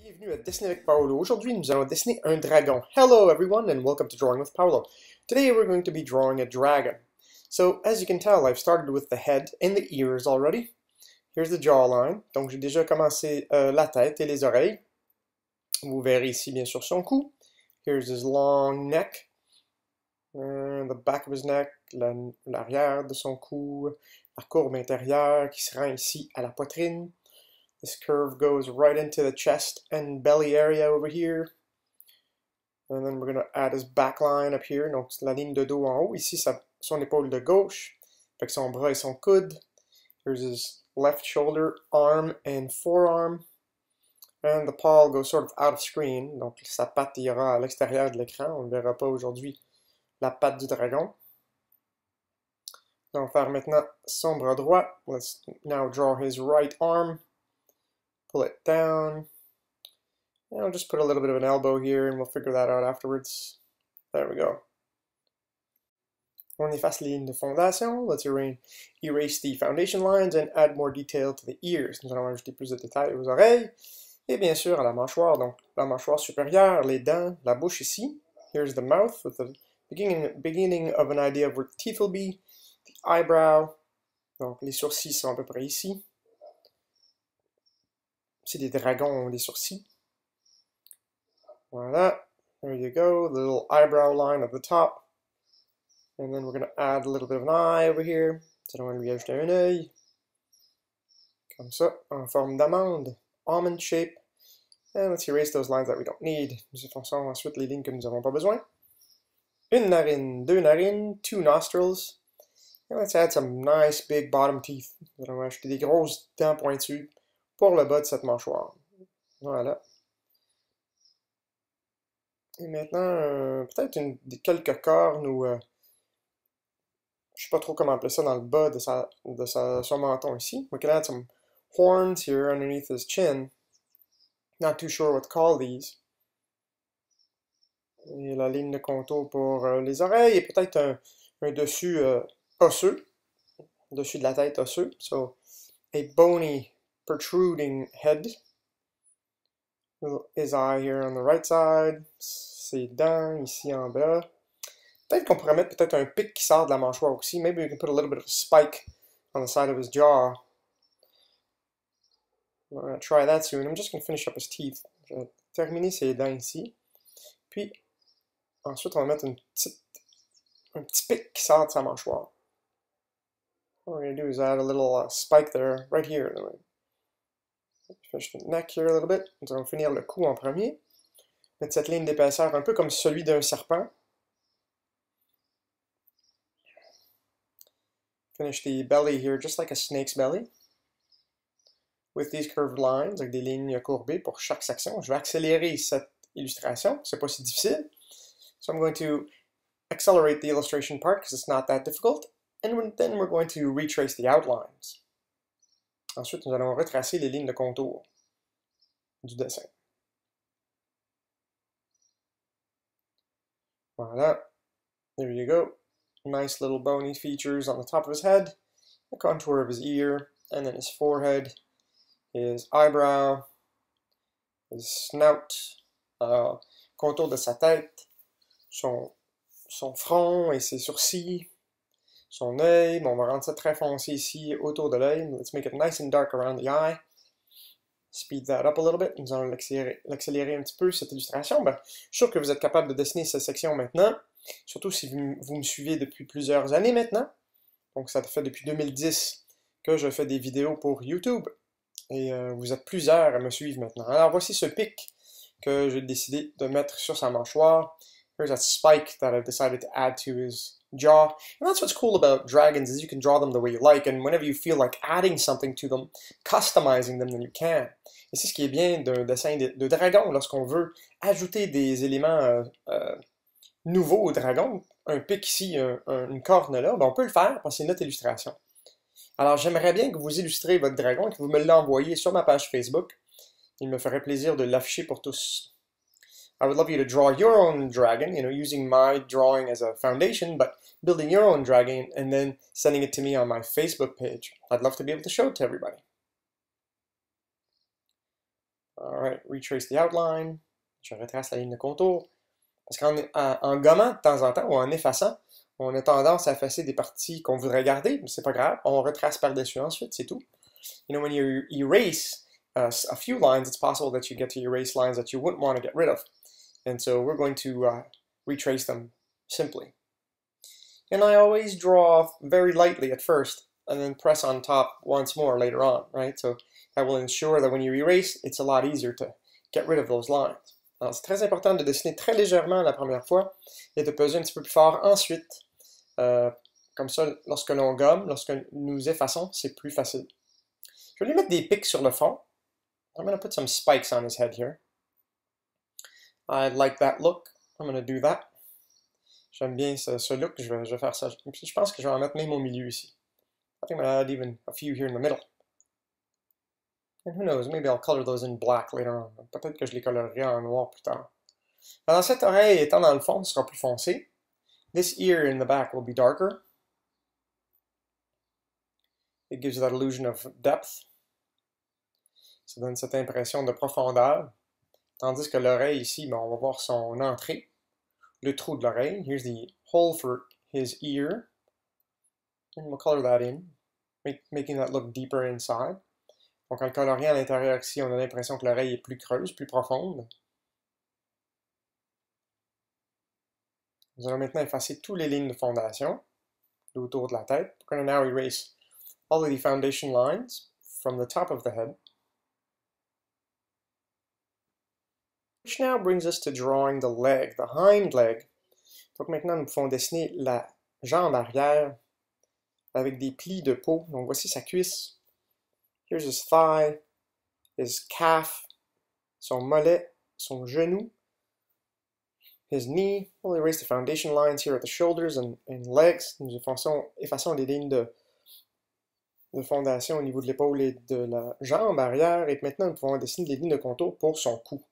Bienvenue à Dessiner avec Paolo. Aujourd'hui, nous allons dessiner un dragon. Hello everyone and welcome to Drawing with Paolo. Today we're going to be drawing a dragon. So, as you can tell, I've started with the head and the ears already. Here's the jawline. Donc, j'ai déjà commencé la tête et les oreilles. Vous verrez ici, bien sûr, son cou. Here's his long neck. The back of his neck, l'arrière de son cou, la courbe intérieure qui se rend ici à la poitrine. This curve goes right into the chest and belly area over here. And then we're going to add his back line up here. Donc, la ligne de dos en haut. Ici, son épaule de gauche. Avec son bras et son coude. Here's his left shoulder, arm, and forearm. And the paw goes sort of out of screen. Donc, sa patte ira à l'extérieur de l'écran. On ne verra pas aujourd'hui la patte du dragon. On va faire maintenant son bras droit. Let's now draw his right arm. Pull it down. And I'll just put a little bit of an elbow here and we'll figure that out afterwards. There we go. On efface les lignes de fondation. Let's erase the foundation lines and add more detail to the ears. Nous allons ajouter plus de détails aux oreilles. Et bien sûr à la mâchoire. Donc la mâchoire supérieure, les dents, la bouche ici. Here's the mouth with the beginning of an idea of where the teeth will be. The eyebrow. Donc les sourcils sont à peu près ici. Si des dragons ont des sourcils. Voilà. There you go. The little eyebrow line at the top. And then we're going to add a little bit of an eye over here. So on va lui ajouter un œil. Comme ça, en forme d'amande. Almond shape. And let's erase those lines that we don't need. Nous effaçons ensuite les lignes que nous n'avons pas besoin. Une narine, deux narines, two nostrils. And let's add some nice big bottom teeth. Nous allons ajouter des grosses dents pointues pour le bas de cette mâchoire. Voilà. Et maintenant, peut-être quelques cornes ou... je sais pas trop comment appeler ça dans le bas de son menton ici. We can add some horns here underneath his chin. Not too sure what to call these. Et la ligne de contour pour les oreilles et peut-être un dessus osseux. Dessus de la tête osseux. So, a bony protruding head. His eye here on the right side. Ses dents ici en bas. Peut-être qu'on pourrait mettre peut-être un pic qui sort de la mâchoire aussi. Maybe we can put a little bit of a spike on the side of his jaw. I'm going to try that soon. I'm just going to finish up his teeth. Je vais terminer ses dents ici. Puis, ensuite, on va mettre un petit pic qui sort de sa mâchoire. What we're going to do is add a little spike there, right here. Finish the neck here a little bit. Nous allons finir le cou en premier. Mettre cette ligne d'épaisseur un peu comme celui d'un serpent. Finish the belly here just like a snake's belly. With these curved lines, avec des lignes courbées pour chaque section. Je vais accélérer cette illustration. C'est pas si difficile. So I'm going to accelerate the illustration part because it's not that difficult. And then we're going to retrace the outlines. Ensuite, nous allons retracer les lignes de contour du dessin. Voilà. There you go. Nice little bony features on the top of his head, the contour of his ear, and then his forehead, his eyebrow, his snout, contour de sa tête, son front et ses sourcils, son œil. Bon, on va rendre ça très foncé ici autour de l'œil. Let's make it nice and dark around the eye. Speed that up a little bit. Nous allons l'accélérer un petit peu, cette illustration. Ben, je suis sûr que vous êtes capable de dessiner cette section maintenant. Surtout si vous me suivez depuis plusieurs années maintenant. Donc ça fait depuis 2010 que je fais des vidéos pour YouTube. Et vous êtes plusieurs à me suivre maintenant. Alors voici ce pic que j'ai décidé de mettre sur sa mâchoire. Here's that spike that I've decided to add to his jaw. And that's what's cool about dragons is you can draw them the way you like. And whenever you feel like adding something to them, customizing them, then you can. Et c'est ce qui est bien d'un dessin de dragon lorsqu'on veut ajouter des éléments nouveau au dragon, un pic ici, une corne là, ben on peut le faire parce que c'est notre illustration. Alors j'aimerais bien que vous illustrez votre dragon et que vous me l'envoyiez sur ma page Facebook. Il me ferait plaisir de l'afficher pour tous. I would love you to draw your own dragon, using my drawing as a foundation, but building your own dragon and then sending it to me on my Facebook page. I'd love to be able to show it to everybody. Alright, retrace the outline. Je retrace la ligne de contour. Parce qu'en gommant de temps en temps ou en effaçant, on a tendance à effacer des parties qu'on voudrait garder, mais c'est pas grave. On retrace par-dessus ensuite, c'est tout. You know, when you erase a few lines, it's possible that you get to erase lines that you wouldn't want to get rid of. And so we're going to retrace them simply. And I always draw very lightly at first, and then press on top once more later on, right? So that will ensure that when you erase, it's a lot easier to get rid of those lines. Alors c'est très important de dessiner très légèrement la première fois et de peser un petit peu plus fort ensuite. Comme ça, lorsque l'on gomme, lorsque nous effaçons, c'est plus facile. Je vais lui mettre des pics sur le fond. I'm going to put some spikes on his head here. I like that look. I'm going to do that. J'aime bien ce look, je vais faire ça. Puis je pense que je vais en mettre même au milieu ici. I think I'm going to add even a few here in the middle. And who knows, maybe I'll color those in black later on. Peut-être que je les colorerai en noir plus tard. Alors cette oreille étant dans le fond, sera plus foncée. This ear in the back will be darker. It gives that illusion of depth. Ça donne cette impression de profondeur. Tandis que l'oreille ici, ben, on va voir son entrée. Le trou de l'oreille. Here's the hole for his ear. And we'll color that in, making that look deeper inside. Donc en le coloriant à l'intérieur ici, on a l'impression que l'oreille est plus creuse, plus profonde. Nous allons maintenant effacer toutes les lignes de fondation autour de la tête. We're going to now erase all of the foundation lines from the top of the head. Which now brings us to drawing the leg, the hind leg. Donc maintenant, nous pouvons dessiner la jambe arrière avec des plis de peau. Donc voici sa cuisse. Here's his thigh, his calf, son mollet, son genou, his knee. We'll erase the foundation lines here at the shoulders and legs. Nous effaçons les lignes de fondation au niveau de l'épaule et de la jambe arrière. Et maintenant, nous pouvons dessiner des lignes de contour pour son cou.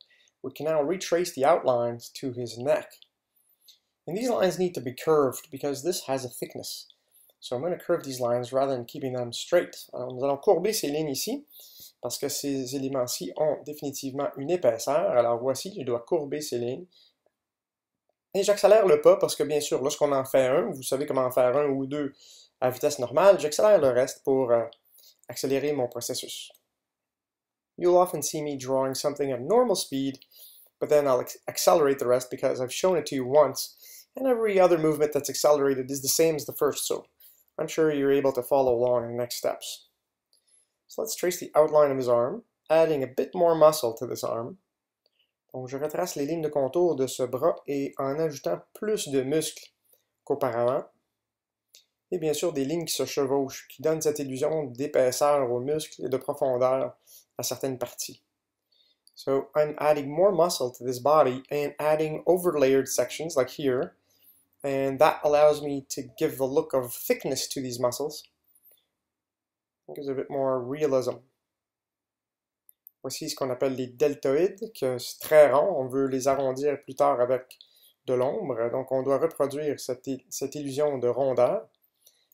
We can now retrace the outlines to his neck. And these lines need to be curved because this has a thickness. So I'm going to curve these lines rather than keeping them straight. Alors, nous allons courber ces lignes ici, parce que ces éléments-ci ont définitivement une épaisseur. Alors voici, je dois courber ces lignes. Et j'accélère le pas, parce que bien sûr, lorsqu'on en fait un, vous savez comment en faire un ou deux à vitesse normale, j'accélère le reste pour accélérer mon processus. You'll often see me drawing something at normal speed, but then I'll accelerate the rest because I've shown it to you once, and every other movement that's accelerated is the same as the first, so I'm sure you're able to follow along in the next steps. So let's trace the outline of his arm, adding a bit more muscle to this arm. Donc je retrace les lignes de contour de ce bras et en ajoutant plus de muscles qu'auparavant. Et bien sûr des lignes qui se chevauchent, qui donnent cette illusion d'épaisseur aux muscles et de profondeur à certaines parties. So I'm adding more muscle to this body and adding overlayered sections like here. And that allows me to give the look of thickness to these muscles. It gives a bit more realism. Voici ce qu'on appelle les deltoïdes, que c'est très rond. On veut les arrondir plus tard avec de l'ombre. Donc on doit reproduire cette illusion de rondeur.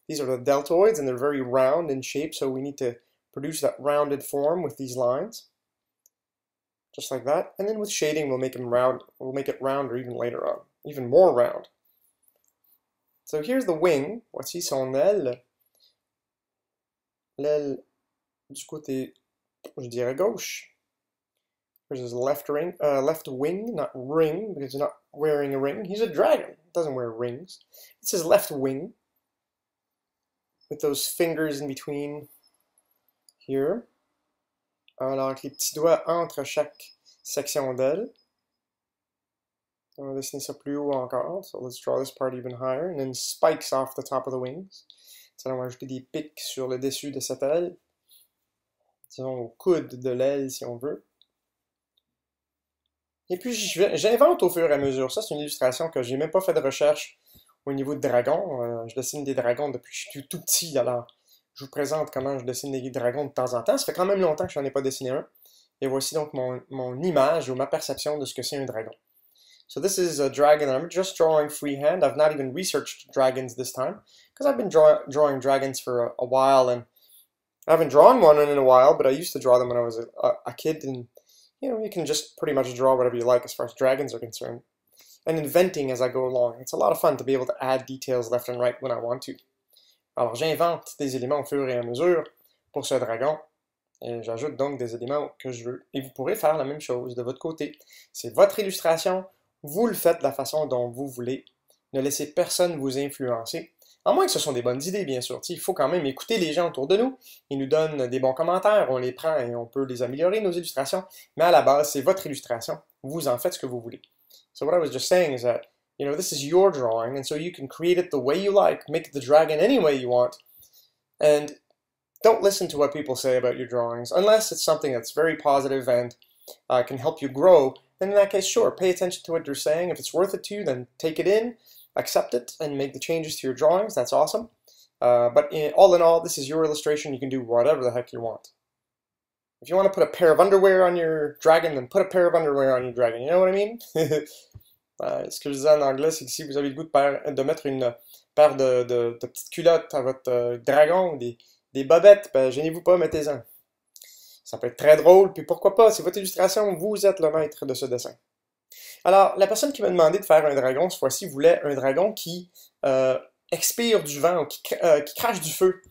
These are the deltoids and they're very round in shape, so we need to produce that rounded form with these lines. Just like that. And then with shading we'll make them round. We'll make it rounder even later on. Even more round. So here's the wing. Voici son aile. L'aile du côté, je dirais gauche. Here's his left wing, not ring, because he's not wearing a ring. He's a dragon. Doesn't wear rings. It's his left wing. With those fingers in between here. Alors, avec les petits doigts entre chaque section d'aile. On va dessiner ça plus haut encore. So let's draw this part even higher. And then spikes off the top of the wings. So on va ajouter des pics sur le dessus de cette aile. Disons au coude de l'aile si on veut. Et puis j'invente au fur et à mesure. Ça c'est une illustration que j'ai même pas fait de recherche au niveau de dragons. Je dessine des dragons depuis que je suis tout petit. Alors je vous présente comment je dessine des dragons de temps en temps. Ça fait quand même longtemps que je n'en ai pas dessiné un. Et voici donc mon image ou ma perception de ce que c'est un dragon. So this is a dragon that I'm just drawing freehand. I've not even researched dragons this time, because I've been drawing dragons for a while, and I haven't drawn one in a while, but I used to draw them when I was a kid, and you can just pretty much draw whatever you like as far as dragons are concerned. And inventing as I go along. It's a lot of fun to be able to add details left and right when I want to. Alors j'invente des éléments au fur et à mesure pour ce dragon. Et j'ajoute donc des éléments que je veux. Et vous pourrez faire la même chose de votre côté. C'est votre illustration, vous le faites de la façon dont vous voulez. Ne laissez personne vous influencer. À moins que ce sont des bonnes idées, bien sûr. Il faut quand même écouter les gens autour de nous. Ils nous donnent des bons commentaires, on les prend et on peut les améliorer, nos illustrations. Mais à la base, c'est votre illustration. Vous en faites ce que vous voulez. So what I was just saying is that, this is your drawing, and so you can create it the way you like, make the dragon any way you want, and don't listen to what people say about your drawings, unless it's something that's very positive and can help you grow. Then in that case, sure, pay attention to what they're saying. If it's worth it to you, then take it in, accept it, and make the changes to your drawings. That's awesome. But all in all, this is your illustration. You can do whatever the heck you want. If you want to put a pair of underwear on your dragon, then put a pair of underwear on your dragon. You know what I mean? Ce que je disais en anglais, c'est que si vous avez le goût de mettre une paire de petites culottes à votre dragon, des bobettes, ben gênez-vous pas, mettez-en. Ça peut être très drôle, puis pourquoi pas, c'est votre illustration, vous êtes le maître de ce dessin. Alors, la personne qui m'a demandé de faire un dragon, cette fois-ci, voulait un dragon qui expire du vent, ou qui crache du feu.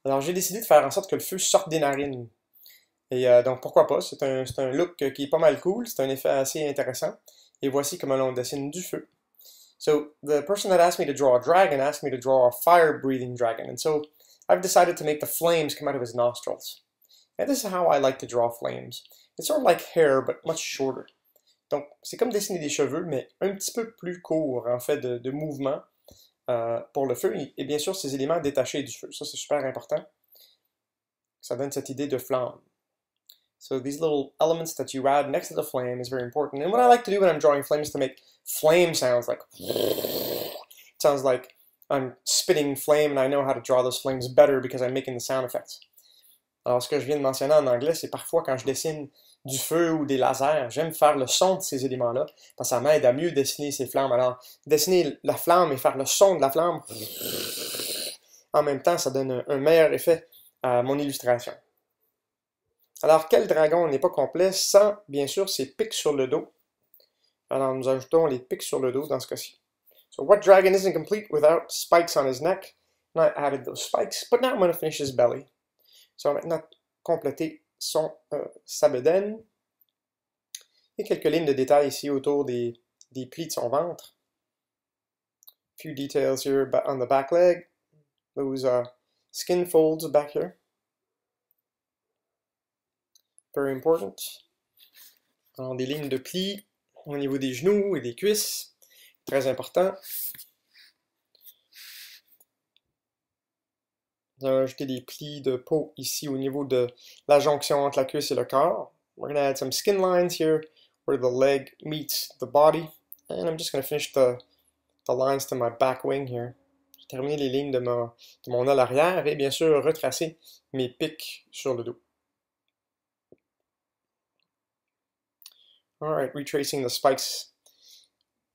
Alors, j'ai décidé de faire en sorte que le feu sorte des narines. Et donc, pourquoi pas, c'est un look qui est pas mal cool, c'est un effet assez intéressant. Et voici comment on dessine du feu. So, the person that asked me to draw a dragon asked me to draw a fire-breathing dragon. And so, I've decided to make the flames come out of his nostrils. And this is how I like to draw flames. It's sort of like hair, but much shorter. Donc, c'est comme dessiner des cheveux, mais un petit peu plus court, en fait, de mouvement pour le feu. Et bien sûr, ces éléments détachés du feu. Ça, c'est super important. Ça donne cette idée de flamme. So these little elements that you add next to the flame is very important. And what I like to do when I'm drawing flames is to make flame sounds like... It sounds like I'm spitting flame, and I know how to draw those flames better because I'm making the sound effects. Alors, ce que je viens de mentionner en anglais, c'est parfois quand je dessine du feu ou des lasers, j'aime faire le son de ces éléments-là, parce que ça m'aide à mieux dessiner ces flammes. Alors, dessiner la flamme et faire le son de la flamme, en même temps, ça donne un meilleur effet à mon illustration. Alors, quel dragon n'est pas complet sans, bien sûr, ses pics sur le dos? Alors, nous ajoutons les pics sur le dos dans ce cas-ci. So, what dragon isn't complete without spikes on his neck? And I added those spikes, but now I'm going to finish his belly. So, on va maintenant compléter sa bedaine. Et quelques lignes de détails ici autour des plis de son ventre. A few details here on the back leg. Those skin folds back here. Very important. Alors, des lignes de plis au niveau des genoux et des cuisses. Très important. On va ajouter des plis de peau ici au niveau de la jonction entre la cuisse et le corps. We're going to add some skin lines here where the leg meets the body. And I'm just going to finish the lines to my back wing here. J'ai terminé les lignes de mon aile arrière et bien sûr retracer mes pics sur le dos. Alright, retracing the spikes.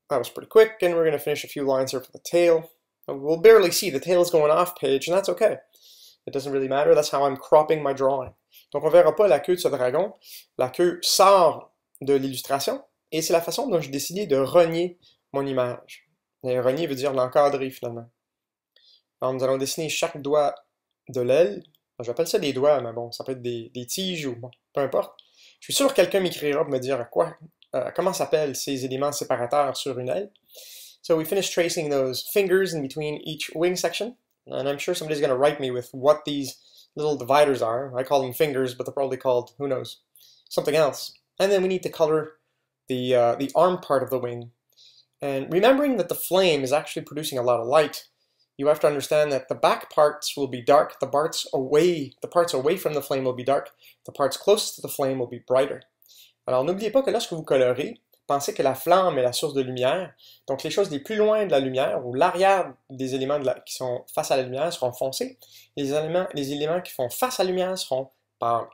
That was pretty quick, and we're going to finish a few lines here for the tail. We'll barely see, the tail is going off page, and that's okay. It doesn't really matter, that's how I'm cropping my drawing. Donc on verra pas la queue de ce dragon. La queue sort de l'illustration, et c'est la façon dont j'ai décidé de rogner mon image. Et rogner veut dire l'encadrer finalement. Alors nous allons dessiner chaque doigt de l'aile. J'appelle ça des doigts, mais bon, ça peut être des tiges ou bon, peu importe. Je suis sûr que quelqu'un m'écrira pour me dire comment s'appellent ces éléments séparateurs sur une aile. So we finished tracing those fingers in between each wing section, and I'm sure somebody's going to write me with what these little dividers are. I call them fingers, but they're probably called, who knows, something else. And then we need to color the arm part of the wing. And remembering that the flame is actually producing a lot of light, you have to understand that the back parts will be dark, the parts away from the flame will be dark, the parts closest to the flame will be brighter. Alors n'oubliez pas que lorsque vous colorez, pensez que la flamme est la source de lumière, donc les choses les plus loin de la lumière, ou l'arrière des éléments qui sont face à la lumière seront foncés, les éléments qui font face à la lumière seront pâles.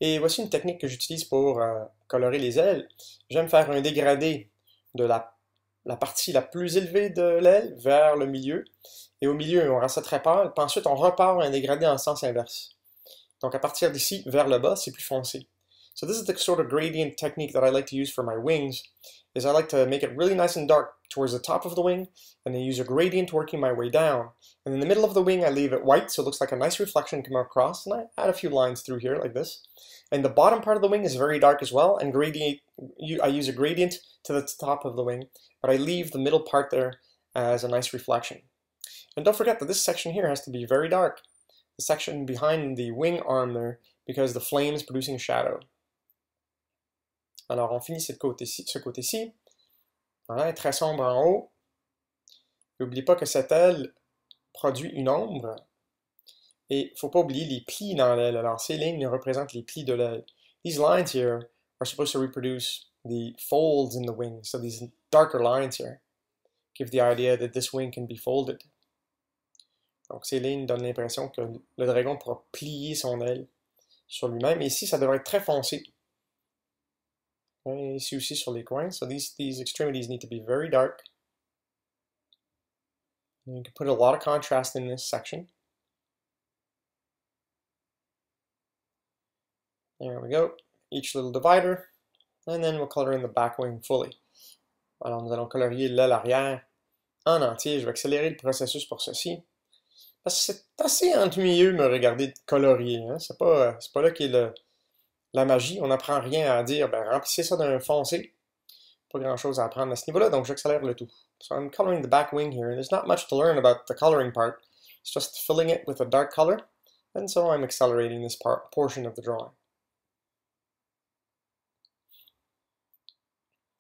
Et voici une technique que j'utilise pour colorer les ailes. J'aime faire un dégradé de la partie la plus élevée de l'aile vers le milieu, et au milieu on rend ça très pâle, puis ensuite on repart un dégradé en sens inverse. Donc à partir d'ici vers le bas, c'est plus foncé. So this is the sort of gradient technique that I like to use for my wings, is I like to make it really nice and dark towards the top of the wing, and then use a gradient working my way down. And in the middle of the wing, I leave it white, so it looks like a nice reflection coming across, and I add a few lines through here like this. And the bottom part of the wing is very dark as well, and I use a gradient to the top of the wing, but I leave the middle part there as a nice reflection. And don't forget that this section here has to be very dark, the section behind the wing arm there, because the flame is producing a shadow. Alors on finit ce côté-ci. Voilà, très sombre en haut. N'oublie pas que cette aile produit une ombre. Et il ne faut pas oublier les plis dans l'aile. Alors ces lignes représentent les plis de l'aile. These lines here are supposed to reproduce the folds in the wing. So these darker lines here give the idea that this wing can be folded. Donc ces lignes donnent l'impression que le dragon pourra plier son aile sur lui-même. Et ici, ça devrait être très foncé. Et ici aussi sur les coins. So these extremities need to be very dark. And you can put a lot of contrast in this section. There we go. Each little divider. And then we'll color in the back wing fully. Alors nous allons colorier l'aile arrière en entier. Je vais accélérer le processus pour ceci. Parce que c'est assez ennuyeux de me regarder colorier. Hein? C'est pas là qu'est la magie. On n'apprend rien à dire. Ben, remplissez ça d'un foncé. Pas grand chose à apprendre à ce niveau-là, donc j'accélère le tout. So I'm coloring the back wing here. There's not much to learn about the coloring part. It's just filling it with a dark color. And so I'm accelerating this portion of the drawing.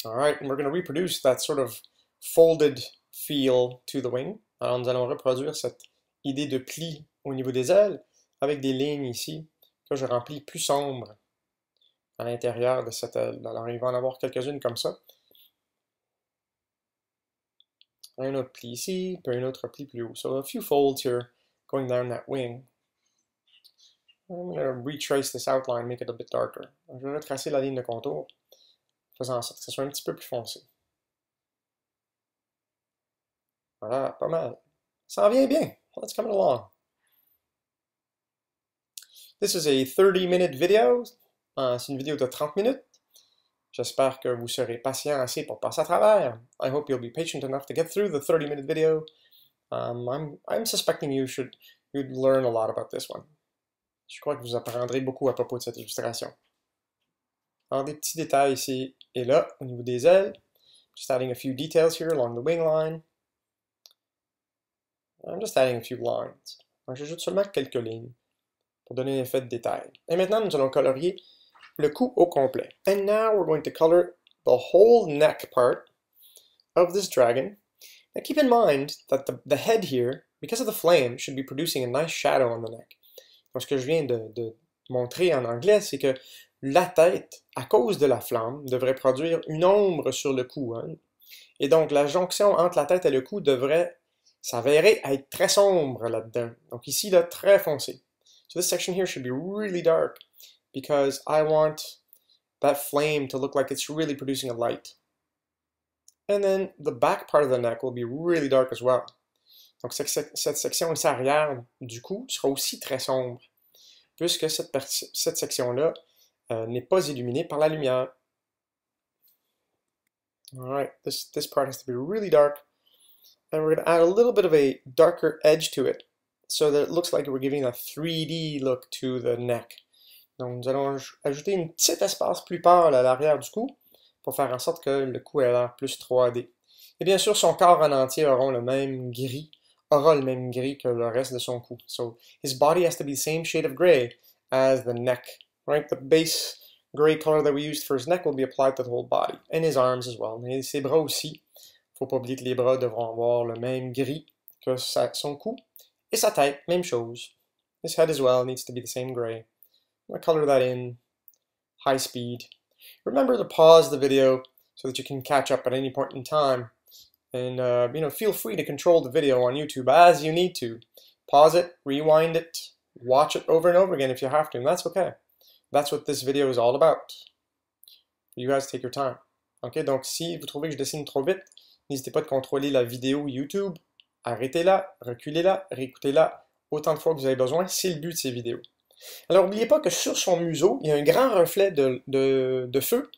Alright, and we're going to reproduce that sort of folded feel to the wing. Alors nous allons reproduire cette idée de pli au niveau des ailes avec des lignes ici que je remplis plus sombres à l'intérieur de cette aile. Alors il va en avoir quelques-unes comme ça. Un autre pli ici, puis un autre pli plus haut. So a few folds here going down that wing. I'm going to retrace this outline, make it a bit darker. Je vais retracer la ligne de contour, faisant en sorte que ce soit un petit peu plus foncé. Voilà, pas mal. Ça en vient bien. Let's come along. This is a 30-minute video. C'est une vidéo de 30 minutes. J'espère que vous serez patient assez pour passer à travers. I hope you'll be patient enough to get through the 30-minute video. I'm suspecting you'd learn a lot about this one. Je crois que vous apprendrez beaucoup à propos de cette illustration. Alors des petits détails ici et là au niveau des ailes. Just adding a few details here along the wing line. I'm just adding a few lines. J'ajoute seulement quelques lignes pour donner un effet de détail. Et maintenant, nous allons colorier le cou au complet. And now we're going to color the whole neck part of this dragon. Now keep in mind that the head here, because of the flame, should be producing a nice shadow on the neck. Donc ce que je viens de montrer en anglais, c'est que la tête, à cause de la flamme, devrait produire une ombre sur le cou. Hein? Et donc la jonction entre la tête et le cou devrait s'avérer être très sombre là-dedans. Donc ici, là, très foncé. So this section here should be really dark because I want that flame to look like it's really producing a light. And then the back part of the neck will be really dark as well. Donc cette section ici arrière du cou sera aussi très sombre, puisque cette section-là n'est pas illuminée par la lumière. Alright, this part has to be really dark. And we're going to add a little bit of a darker edge to it, so that it looks like we're giving a 3D look to the neck. Donc nous allons ajouter une petite espace plus pâle à l'arrière du cou, pour faire en sorte que le cou ait l'air plus 3D. Et bien sûr, son corps en entier aura le même gris que le reste de son cou. So his body has to be the same shade of gray as the neck. Right? The base gray color that we used for his neck will be applied to the whole body, and his arms as well. Et ses bras aussi. Faut pas oublier que les bras devront avoir le même gris que son cou. Et sa tête, même chose. His head as well needs to be the same gray. I'm going to color that in high speed. Remember to pause the video so that you can catch up at any point in time. And feel free to control the video on YouTube as you need to. Pause it, rewind it, watch it over and over again if you have to, and that's okay. That's what this video is all about. You guys take your time. Ok, donc si vous trouvez que je dessine trop vite, n'hésitez pas de contrôler la vidéo YouTube. Arrêtez-la, reculez-la, réécoutez-la autant de fois que vous avez besoin. C'est le but de ces vidéos. Alors, n'oubliez pas que sur son museau, il y a un grand reflet de feu.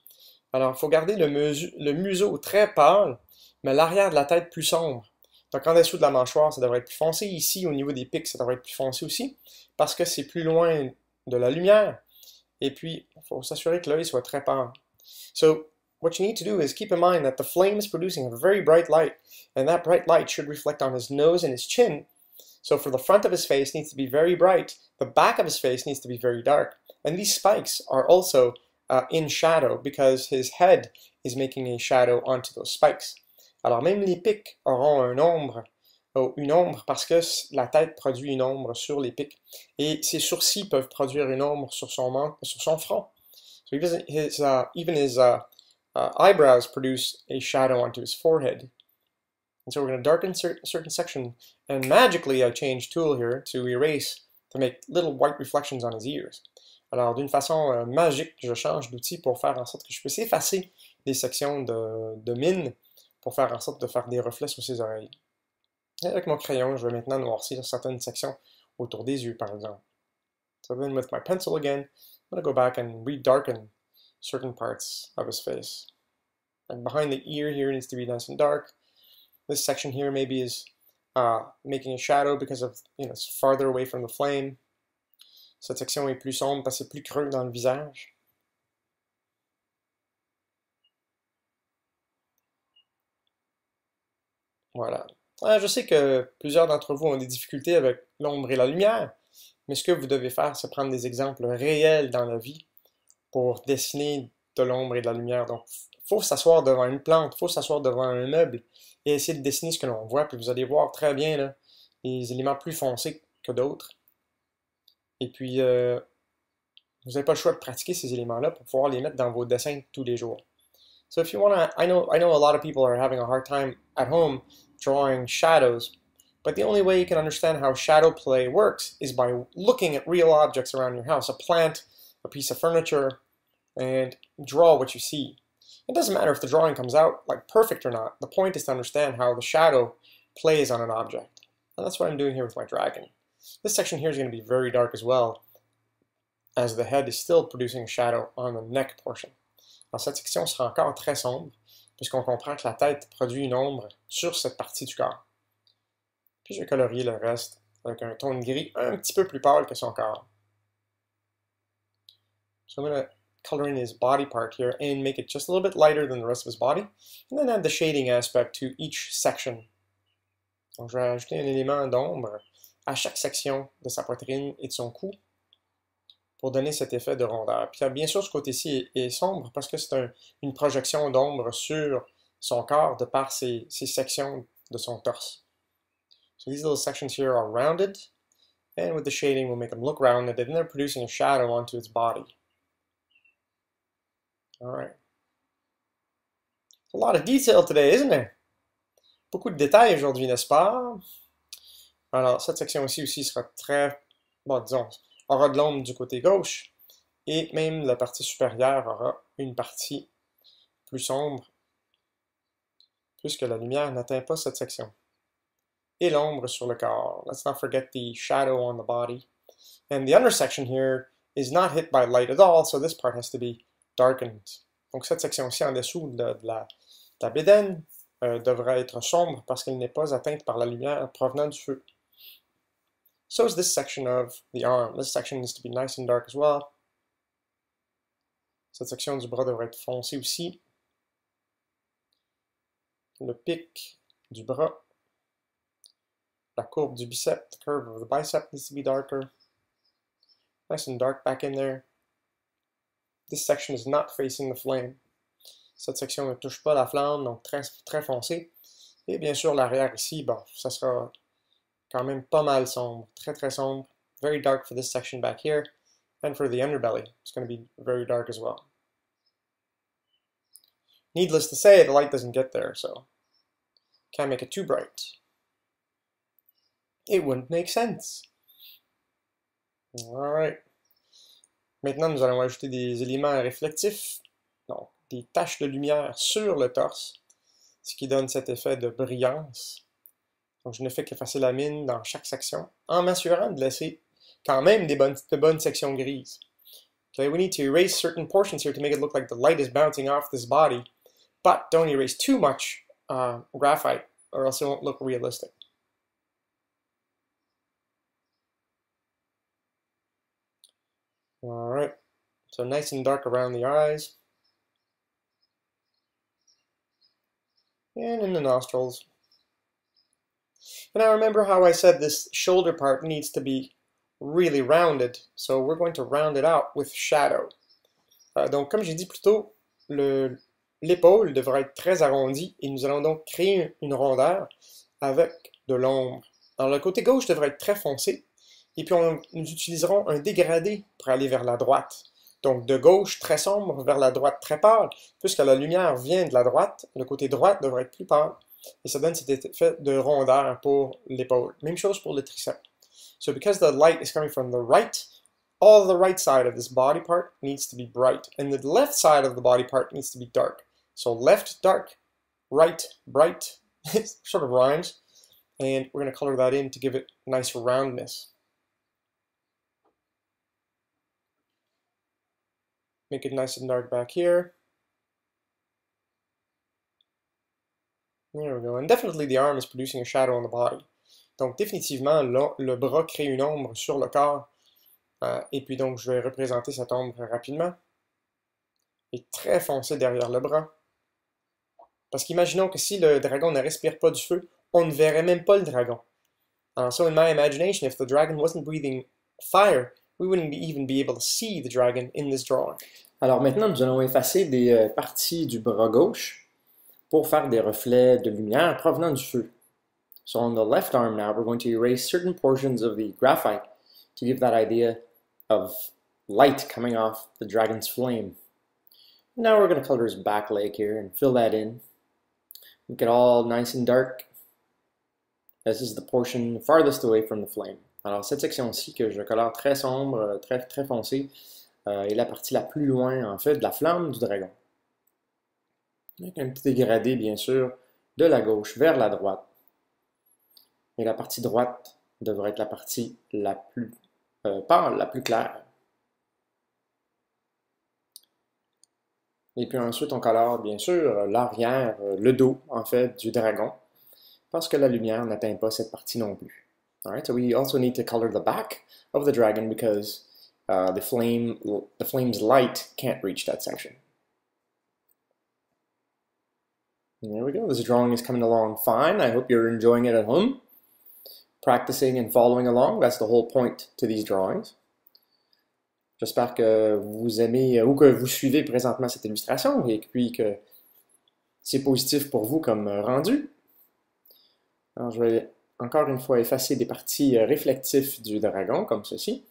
Alors, il faut garder le museau très pâle, mais l'arrière de la tête plus sombre. Donc, en dessous de la mâchoire, ça devrait être plus foncé. Ici, au niveau des pics, ça devrait être plus foncé aussi, parce que c'est plus loin de la lumière. Et puis, il faut s'assurer que l'œil soit très pâle. So, what you need to do is keep in mind that the flame is producing a very bright light, and that bright light should reflect on his nose and his chin. So for the front of his face needs to be very bright, the back of his face needs to be very dark. And these spikes are also in shadow because his head is making a shadow onto those spikes. Alors même les pics auront une ombre parce que la tête produit une ombre sur les pics. Et ses sourcils peuvent produire une ombre sur son front. So even his eyebrows produce a shadow onto his forehead. And so we're going to darken certain section, and magically I change tool here to erase to make little white reflections on his ears. Alors d'une façon magique, je change d'outil pour faire en sorte que je puisse effacer des sections de mine pour faire en sorte de faire des reflets sur ses oreilles. Et avec mon crayon, je vais maintenant noircir certaines sections autour des yeux, par exemple. So then with my pencil again, I'm going to go back and redarken certain parts of his face. And behind the ear here needs to be nice and dark. This section here maybe is making a shadow because of, it's farther away from the flame. Cette section est plus sombre parce que c'est plus creux dans le visage. Voilà. Je sais que plusieurs d'entre vous ont des difficultés avec l'ombre et la lumière, mais ce que vous devez faire, c'est prendre des exemples réels dans la vie pour dessiner de l'ombre et de la lumière. Donc, il faut s'asseoir devant une plante, il faut s'asseoir devant un meuble et essayer de dessiner ce que l'on voit, puis vous allez voir très bien là, les éléments plus foncés que d'autres. Et puis, vous n'avez pas le choix de pratiquer ces éléments-là pour pouvoir les mettre dans vos dessins tous les jours. So if you want to, I know a lot of people are having a hard time at home drawing shadows, but the only way you can understand how shadow play works is by looking at real objects around your house, a plant, a piece of furniture, and draw what you see. It doesn't matter if the drawing comes out like perfect or not. The point is to understand how the shadow plays on an object. And that's what I'm doing here with my dragon. This section here is going to be very dark as well, as the head is still producing a shadow on the neck portion. Alors cette section sera encore très sombre, puisqu'on comprend que la tête produit une ombre sur cette partie du corps. Puis je vais colorier le reste avec un ton de gris un petit peu plus pâle que son corps. So I'm going to color in his body part here and make it just a little bit lighter than the rest of his body, and then add the shading aspect to each section. Donc je vais ajouter un élément d'ombre à chaque section de sa poitrine et de son cou pour donner cet effet de rondeur. Puis bien sûr, ce côté-ci est sombre parce que c'est une projection d'ombre sur son corps de par ces sections de son torse. So these little sections here are rounded, and with the shading we'll make them look rounded, and they're producing a shadow onto its body. Alright. A lot of detail today, isn't there? Beaucoup de détails aujourd'hui, n'est-ce pas? Alors, cette section aussi sera très, bon, disons, aura de l'ombre du côté gauche, et même la partie supérieure aura une partie plus sombre, puisque la lumière n'atteint pas cette section. Et l'ombre sur le corps. Let's not forget the shadow on the body. And the under section here is not hit by light at all, so this part has to be darkened. Donc cette section-ci en dessous de la bédaine devrait être sombre parce qu'elle n'est pas atteinte par la lumière provenant du feu. So is this section of the arm. This section needs to be nice and dark as well. Cette section du bras devrait être foncée aussi. Le pic du bras. La courbe du bicep, the curve of the bicep needs to be darker. Nice and dark back in there. This section is not facing the flame. Cette section ne touche pas la flamme, donc très foncé. Et bien sûr, l'arrière ici, bon, ça sera quand même pas mal sombre, très sombre. Very dark for this section back here. And for the underbelly, it's going to be very dark as well. Needless to say, the light doesn't get there, so can't make it too bright. It wouldn't make sense. Alright. Maintenant, nous allons ajouter des éléments réflectifs, donc des taches de lumière sur le torse, ce qui donne cet effet de brillance. Donc je ne fais qu'effacer la mine dans chaque section, en m'assurant de laisser quand même de bonnes sections grises. Okay, we need to erase certain portions here to make it look like the light is bouncing off this body, but don't erase too much graphite or else it won't look realistic. Alright, so nice and dark around the eyes. And in the nostrils. And now remember how I said this shoulder part needs to be really rounded, so we're going to round it out with shadow. Donc comme j'ai dit plus tôt, l'épaule devra être très arrondie et nous allons donc créer une rondeur avec de l'ombre. Alors le côté gauche devrait être très foncé et puis nous utiliserons un dégradé pour aller vers la droite. Donc de gauche très sombre vers la droite très pâle, puisque la lumière vient de la droite, le côté droit devrait être plus pâle et ça donne cet effet de rondeur pour l'épaule. Même chose pour le tricep. So because the light is coming from the right, all the right side of this body part needs to be bright, and the left side of the body part needs to be dark. So left, dark, right, bright, it sort of rhymes, and we're going to color that in to give it nice roundness. Make it nice and dark back here. There we go, and definitely the arm is producing a shadow on the body. Donc définitivement, le bras crée une ombre sur le corps. Et puis donc, je vais représenter cette ombre rapidement. Et très foncé derrière le bras. Parce qu'imaginons que si le dragon ne respire pas du feu, on ne verrait même pas le dragon. So in my imagination, if the dragon wasn't breathing fire, we wouldn't even be able to see the dragon in this drawing. Alors maintenant, nous allons effacer des parties du bras gauche pour faire des reflets de lumière provenant du feu. So on the left arm now, we're going to erase certain portions of the graphite to give that idea of light coming off the dragon's flame. Now we're going to color his back leg here and fill that in. Make it all nice and dark. This is the portion farthest away from the flame. Alors cette section-ci que je colore très sombre, très foncé, est la partie la plus loin en fait de la flamme du dragon. Avec un petit dégradé bien sûr de la gauche vers la droite. Et la partie droite devrait être la partie la plus pâle, la plus claire. Et puis ensuite, on colore bien sûr l'arrière, le dos en fait du dragon, parce que la lumière n'atteint pas cette partie non plus. Alright, so we also need to color the back of the dragon because the flame's light can't reach that section. And there we go. This drawing is coming along fine. I hope you're enjoying it at home. Practicing and following along, that's the whole point to these drawings. J'espère que vous aimez ou que vous suivez présentement cette illustration et puis que c'est positif pour vous comme rendu. Alors je vais encore une fois effacer des parties réflectives du dragon comme ceci.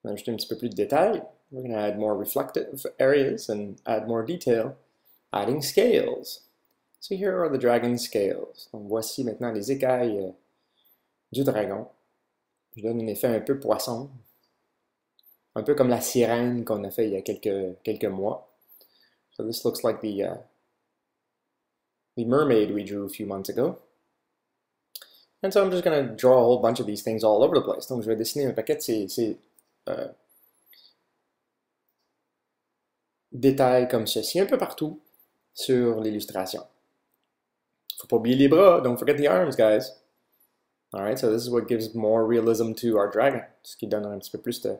On va ajouter un petit peu plus de détails. We're going to add more reflective areas and add more detail, adding scales. So here are the dragon scales. Donc voici maintenant les écailles du dragon. Je donne un effet un peu poisson. Un peu comme la sirène qu'on a fait il y a quelques mois. So this looks like the mermaid we drew a few months ago. And so I'm just going to draw a whole bunch of these things all over the place. Donc je vais dessiner un paquet de ces détails comme ceci un peu partout sur l'illustration. Faut pas oublier les bras. Don't forget the arms, guys. Alright, so this is what gives more realism to our dragon. Ce qui donne un petit peu plus de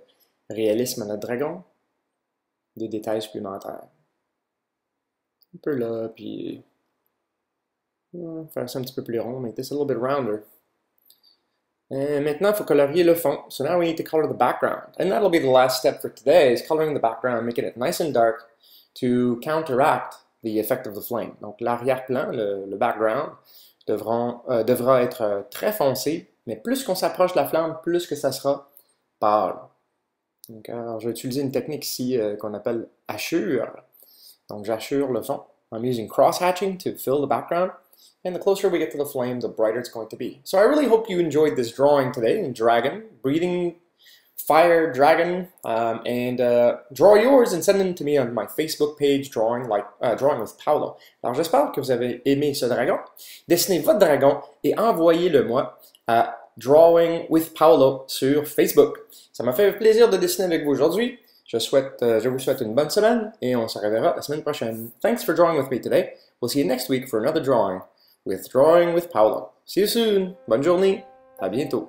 réalisme à notre dragon. Des détails supplémentaires. Un peu là, puis faire ça un petit peu plus rond, make this a little bit rounder. Et maintenant, il faut colorier le fond. So now we need to color the background. And that'll be the last step for today, is coloring the background, making it nice and dark to counteract the effect of the flame. Donc l'arrière-plan, le background, devra être très foncé, mais plus qu'on s'approche de la flamme, plus que ça sera pâle. Donc, alors, je vais utiliser une technique ici qu'on appelle hachure. Donc j'hachure le fond. I'm using cross-hatching to fill the background. And the closer we get to the flame, the brighter it's going to be. So I really hope you enjoyed this drawing today, dragon, breathing fire dragon, and draw yours and send them to me on my Facebook page, Drawing with Paolo. Alors j'espère que vous avez aimé ce dragon. Dessinez votre dragon et envoyez-le moi à Drawing with Paolo sur Facebook. Ça m'a fait plaisir de dessiner avec vous aujourd'hui. Je vous souhaite une bonne semaine et on se reverra la semaine prochaine. Thanks for drawing with me today. We'll see you next week for another drawing with Paolo. See you soon. Bonne journée. À bientôt.